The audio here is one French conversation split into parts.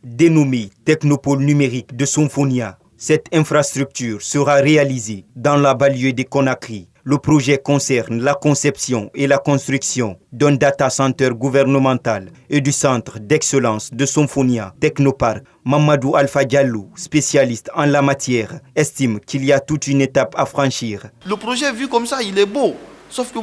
Dénommé Technopole numérique de Symphonia, cette infrastructure sera réalisée dans la banlieue de Conakry. Le projet concerne la conception et la construction d'un data center gouvernemental et du centre d'excellence de Symphonia Technopark. Mamadou Alpha Diallo, spécialiste en la matière, estime qu'il y a toute une étape à franchir. Le projet vu comme ça, il est beau. Sauf que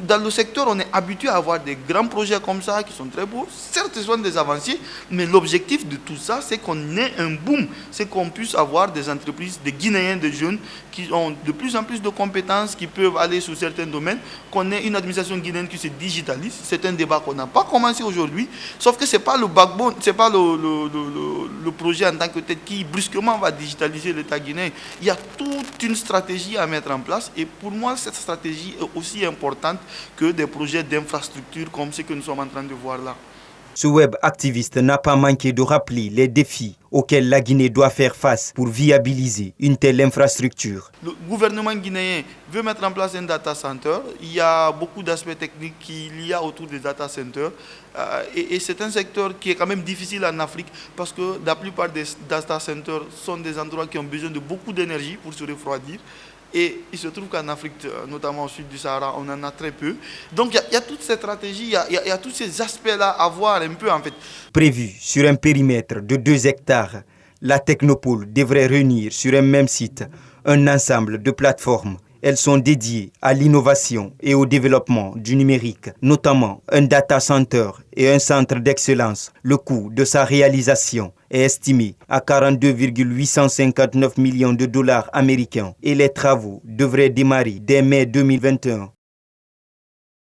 dans le secteur, on est habitué à avoir des grands projets comme ça qui sont très beaux. Certes, ce sont des avancées, mais l'objectif de tout ça, c'est qu'on ait un boom. C'est qu'on puisse avoir des entreprises, des Guinéens, des jeunes qui ont de plus en plus de compétences, qui peuvent aller sur certains domaines, qu'on ait une administration guinéenne qui se digitalise. C'est un débat qu'on n'a pas commencé aujourd'hui. Sauf que ce n'est pas le backbone, ce n'est pas le projet en tant que tel qui brusquement va digitaliser l'État guinéen. Il y a toute une stratégie à mettre en place. Et pour moi, cette stratégie est aussi importante que des projets d'infrastructure comme ce que nous sommes en train de voir là. Ce web activiste n'a pas manqué de rappeler les défis auxquels la Guinée doit faire face pour viabiliser une telle infrastructure. Le gouvernement guinéen veut mettre en place un data center. Il y a beaucoup d'aspects techniques qu'il y a autour des data centers. Et c'est un secteur qui est quand même difficile en Afrique parce que la plupart des data centers sont des endroits qui ont besoin de beaucoup d'énergie pour se refroidir. Et il se trouve qu'en Afrique, notamment au sud du Sahara, on en a très peu. Donc il y a toutes ces stratégies, il y a tous ces aspects-là à voir un peu en fait. Prévu sur un périmètre de 2 hectares, la Technopole devrait réunir sur un même site un ensemble de plateformes. Elles sont dédiées à l'innovation et au développement du numérique, notamment un data center et un centre d'excellence. Le coût de sa réalisation est estimé à 42,859 millions de dollars américains et les travaux devraient démarrer dès mai 2021.